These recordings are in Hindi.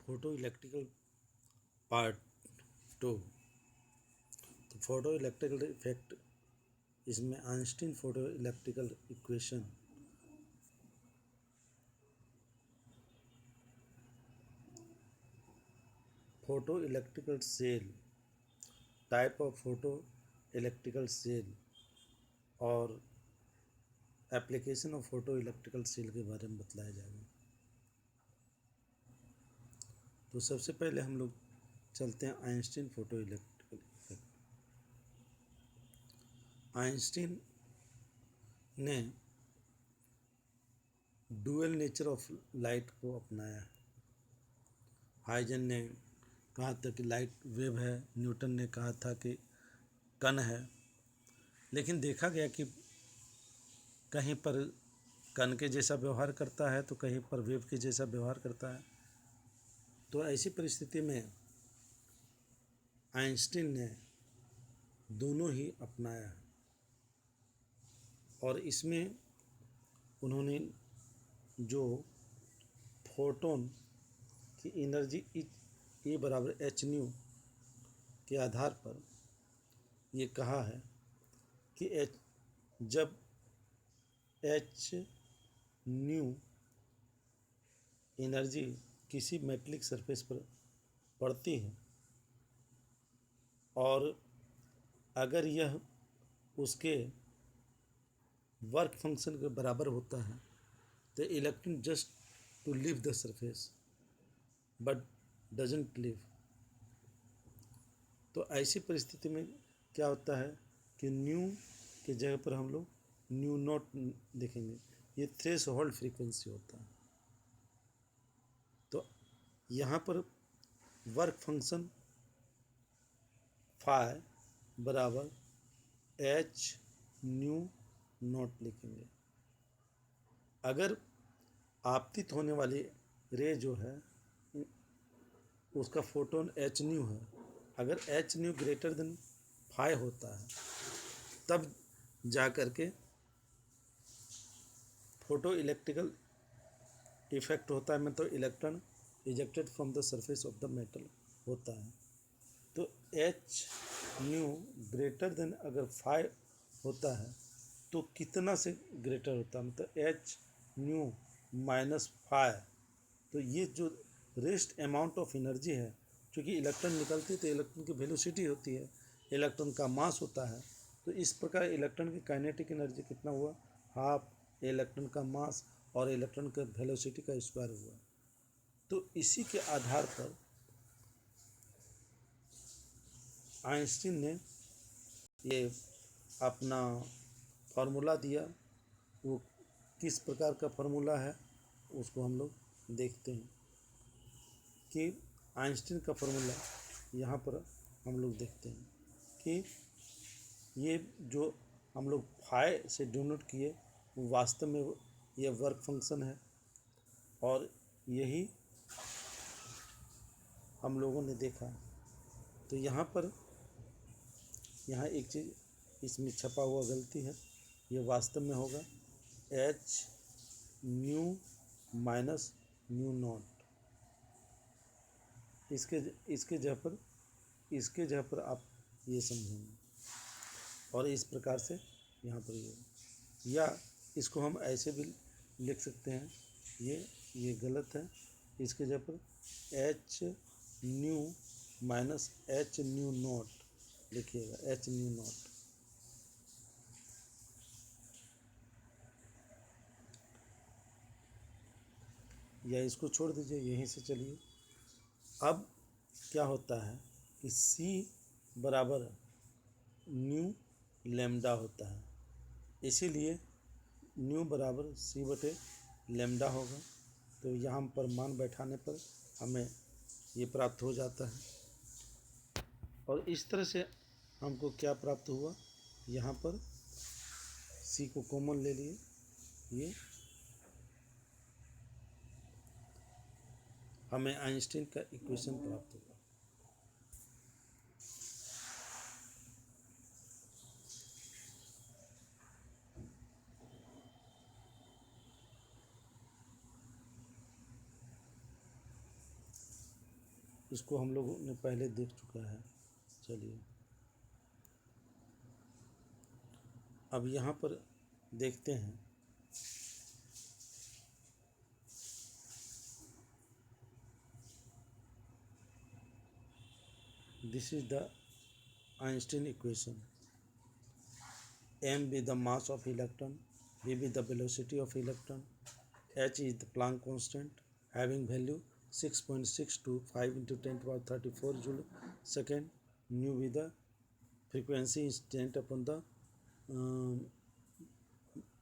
Photo electrical part 2। तो फोटो इलेक्ट्रिकल इफेक्ट, इसमें Einstein photo electrical equation, photo electrical cell, type of photo electrical cell और application of photo electrical cell के बारे में बतलाया जाएगा। तो सबसे पहले हम लोग चलते हैं Einstein photo electrical effect. Einstein ने डुअल नेचर ऑफ लाइट को अपनाया। हाइजन ने कहा था कि लाइट वेव है, न्यूटन ने कहा था कि कण है, लेकिन देखा गया कि कहीं पर कण के जैसा व्यवहार करता है तो कहीं पर वेव के जैसा व्यवहार करता है। तो ऐसी परिस्थिति में आइंस्टीन ने दोनों ही अपनाया और इसमें उन्होंने जो फोटोन की एनर्जी E बराबर एच न्यू के आधार पर ये कहा है कि जब एच न्यू एनर्जी किसी मेटलिक सरफेस पर पड़ती है और अगर यह उसके वर्क फंक्शन के बराबर होता है तो electron just to leave the surface but doesn't leave. तो ऐसी परिस्थिति में क्या होता है कि न्यू के जगह पर हम लोग न्यू नॉट देखेंगे। ये थ्रेशोल्ड फ्रीक्वेंसी होता है। तो यहाँ पर वर्क फंक्शन फाई बराबर एच न्यू नॉट लिखेंगे। अगर आपतित होने वाली रे जो है उसका फोटोन एच न्यू है, अगर H nu greater than phi होता है तब जा कर के फोटो इलेक्ट्रिकल इफेक्ट होता है, मतलब electron ejected from the surface of the metal होता है। तो एच न्यू ग्रेटर देन अगर फाई होता है तो कितना से ग्रेटर होता है, मतलब एच न्यू माइनस फाई। तो ये जो रेस्ट अमाउंट ऑफ एनर्जी है, क्योंकि इलेक्ट्रॉन निकलती है तो इलेक्ट्रॉन की वेलोसिटी होती है, इलेक्ट्रॉन का मास होता है। तो इस प्रकार इलेक्ट्रॉन की काइनेटिक एनर्जी कितना हुआ, हाफ इलेक्ट्रॉन का मास और इलेक्ट्रॉन का वेलोसिटी का स्क्वायर हुआ। तो इसी के आधार पर आइंस्टीन ने ये अपना फार्मूला दिया। वो किस प्रकार का फार्मूला है उसको हम लोग देखते हैं कि आइंस्टीन का फार्मूला यहाँ पर हम लोग देखते हैं कि ये जो हम लोग फाई से डिनोट किए वो वास्तव में ये वर्क फंक्शन है और यही हम लोगों ने देखा। तो यहाँ पर एक चीज़ इसमें छपा हुआ गलती है, ये वास्तव में होगा H new minus new not. इसके जगह पर आप ये समझेंगे और इस प्रकार से यहाँ पर ये, या इसको हम ऐसे भी लिख सकते हैं, ये गलत है। इसके जगह पर H new minus H new not लिखिएगा, एच न्यू नॉट। या इसको छोड़ दीजिए, यहीं से चलिए। अब क्या होता है कि C बराबर न्यू लेमडा होता है, इसीलिए न्यू बराबर C बटे लेमडा होगा। तो यहाँ पर मान बैठाने पर हमें ये प्राप्त हो जाता है और इस तरह से हमको क्या प्राप्त हुआ, यहाँ पर C को कॉमन ले लिए, ये हमें आइंस्टीन का इक्वेशन प्राप्त हुआ। इसको हम लोगों ने पहले देख चुका है। चलिए अब यहाँ पर देखते हैं। This is the Einstein equation. m be the mass of electron, v be the velocity of electron, h is the Planck constant having value 6.625 into 10 to the power 34 joule second, nu be the frequency incident upon the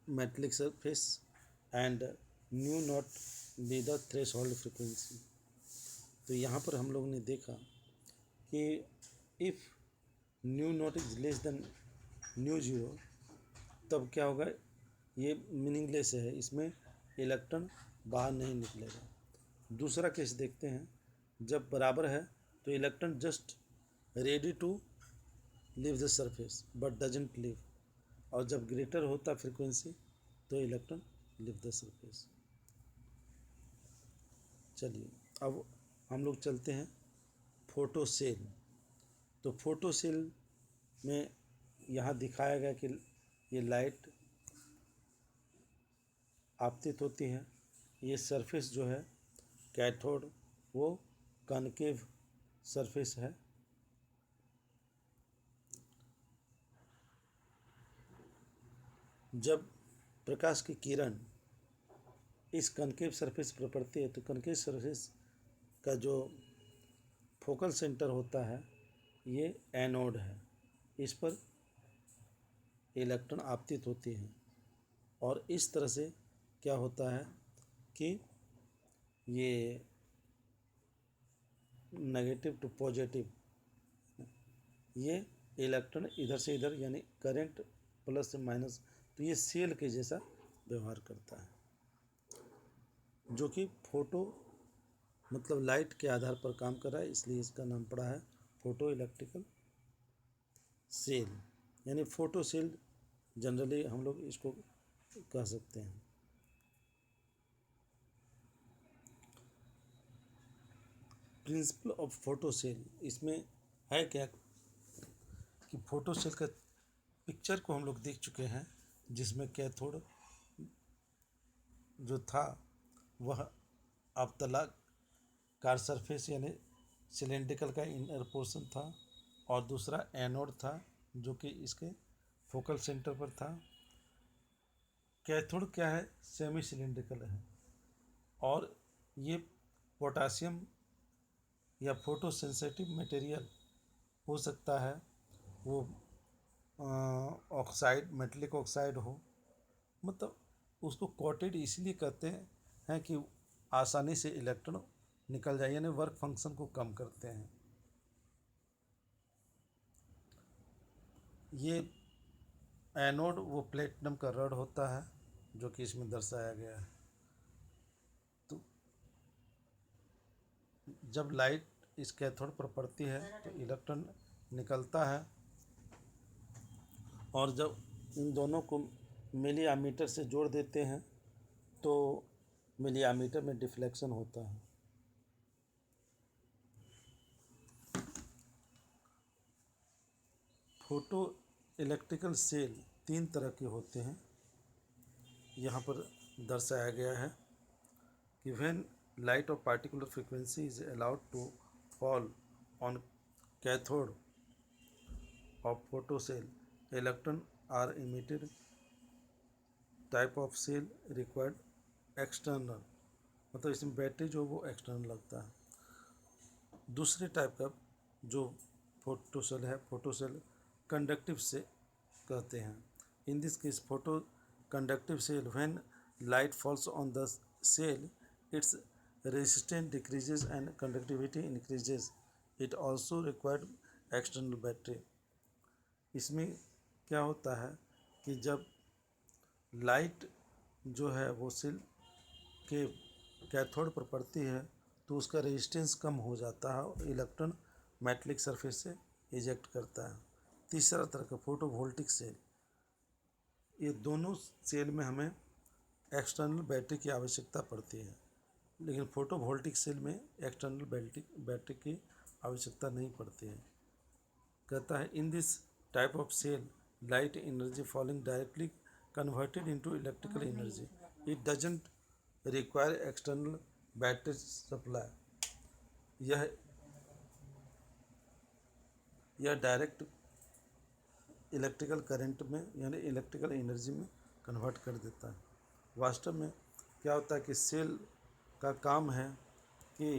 metallic surface, and nu naught be the threshold frequency। तो यहाँ पर हम लोग ने देखा कि if new not is less than mu zero तब क्या होगा, ये मीनिंगलेस है, इसमें इलेक्ट्रॉन बाहर नहीं निकलेगा। दूसरा केस देखते हैं, जब बराबर है तो electron just ready to leave the surface but doesn't leave, और जब ग्रेटर होता फ्रीक्वेंसी तो इलेक्ट्रॉन लीव द सरफेस। चलिए अब हम लोग चलते हैं फोटो सेल। तो फोटो सेल में यहाँ दिखाया गया कि ये लाइट आपतित होती है। ये सरफेस जो है कैथोड वो कॉनकेव सरफेस है। जब प्रकाश की किरण इस कॉनकेव सरफेस पर पड़ती है तो कॉनकेव सरफेस का जो फोकल सेंटर होता है ये एनोड है, इस पर इलेक्ट्रॉन आपतित होती हैं, और इस तरह से क्या होता है कि ये नेगेटिव टू पॉजिटिव, ये इलेक्ट्रॉन इधर से इधर यानी करंट प्लस से माइनस, तो ये सेल के जैसा व्यवहार करता है, जो कि फोटो मतलब लाइट के आधार पर काम कर रहा है, इसलिए इसका नाम पड़ा है फोटो इलेक्ट्रिकल सेल, यानी फोटो सेल जनरली हम लोग इसको कह सकते हैं। प्रिंसिपल ऑफ फोटो सेल, इसमें है क्या कि फोटो सेल का पिक्चर को हम लोग देख चुके हैं, जिसमें कैथोड जो था वह अवतलाक कार सरफेस यानी सिलेंड्रिकल का इनर पोर्शन था, और दूसरा एनोड था जो कि इसके फोकल सेंटर पर था। कैथोड क्या है, सेमी सिलेंड्रिकल है, और ये पोटासियम या फोटो सेंसिटिव मटेरियल हो सकता है, वो ऑक्साइड मेटलिक ऑक्साइड हो, मतलब उसको कोटेड इसलिए कहते हैं कि आसानी से इलेक्ट्रॉन निकल जाए, यानी वर्क फंक्शन को कम करते हैं। ये एनोड वो प्लेटिनम का रॉड होता है जो कि इसमें दर्शाया गया है। तो जब लाइट इस कैथोड पर पड़ती है तो इलेक्ट्रॉन निकलता है, और जब इन दोनों को मिलियमीटर से जोड़ देते हैं तो मिलियमीटर में डिफ्लेक्शन होता है। फोटो इलेक्ट्रिकल सेल 3 तरह के होते हैं, यहाँ पर दर्शाया गया है कि when light of particular frequency is allowed to fall on cathode of photocell, electron are emitted. Type of cell required external, मतलब इसमें बैटरी जो वो एक्सटर्नल लगता है। दूसरे टाइप का जो फोटोसेल है, फोटोसेल कंडक्टिव से कहते हैं। In this case photo conductive cell, when light falls on the cell its resistance decreases and conductivity increases. It also required external battery. इसमें क्या होता है कि जब लाइट जो है वो सेल के कैथोड पर पड़ती है तो उसका रेजिस्टेंस कम हो जाता है और इलेक्ट्रॉन मेटलिक सरफेस से इजेक्ट करता है। तीसरा तरह का फोटोवोल्टिक सेल, ये दोनों सेल में हमें एक्सटर्नल बैटरी की आवश्यकता पड़ती है। लेकिन फोटोवोल्टिक सेल में एक्सटर्नल बैटरी की आवश्यकता नहीं पड़ती है। कहता है in this type of cell light energy falling directly converted into electrical energy, it doesn't require external battery supply. यह डायरेक्ट इलेक्ट्रिकल करंट में यानी इलेक्ट्रिकल एनर्जी में कन्वर्ट कर देता है। वास्तव में क्या होता है कि सेल का काम है कि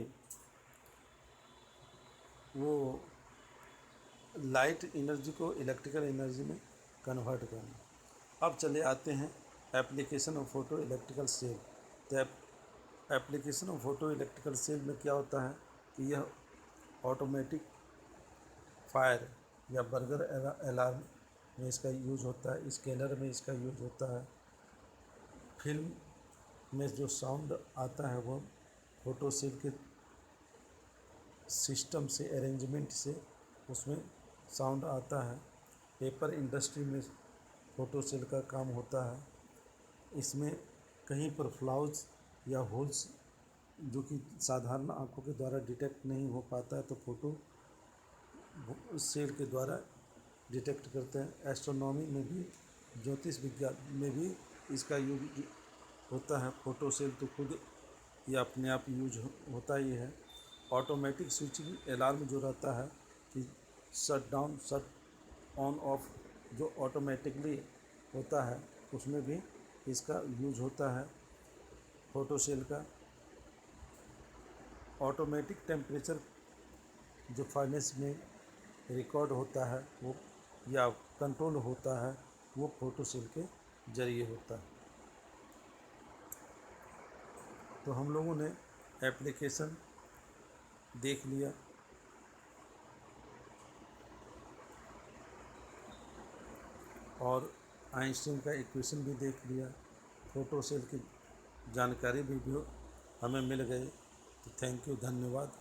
वो लाइट एनर्जी को इलेक्ट्रिकल एनर्जी में कन्वर्ट करना। अब चले आते हैं application of photo electrical cell. तो application of photo electrical cell में क्या होता है कि यह ऑटोमेटिक फायर या बर्गर अलार्म में इसका यूज होता है, स्कैनर में इसका यूज होता है, फिल्म में जो साउंड आता है वो फोटो सेल के सिस्टम से अरेंजमेंट से उसमें साउंड आता है। पेपर इंडस्ट्री में फोटो सेल का काम होता है। इसमें कहीं पर फ्लाउज या होल्स जो कि साधारण आंखों के द्वारा डिटेक्ट नहीं हो पाता है तो फोटो सेल के द्वारा डिटेक्ट करते हैं। एस्ट्रोनॉमी में भी, ज्योतिष विज्ञान में भी इसका यूज होता है। फोटो सेल तो खुद या अपने आप यूज होता ही है। ऑटोमेटिक स्विचिंग अलार्म जो रहता है कि shut down shut on off जो ऑटोमेटिकली होता है उसमें भी इसका यूज होता है फोटो सेल का। ऑटोमेटिक टेम्परेचर जो फर्नेस में रिकॉर्ड होता है वो या कंट्रोल होता है वो फोटो सेल के जरिए होता है। तो हम लोगों ने एप्लीकेशन देख लिया और आइंस्टीन का इक्वेशन भी देख लिया, फोटो सेल की जानकारी भी हमें मिल गई। तो थैंक यू, धन्यवाद।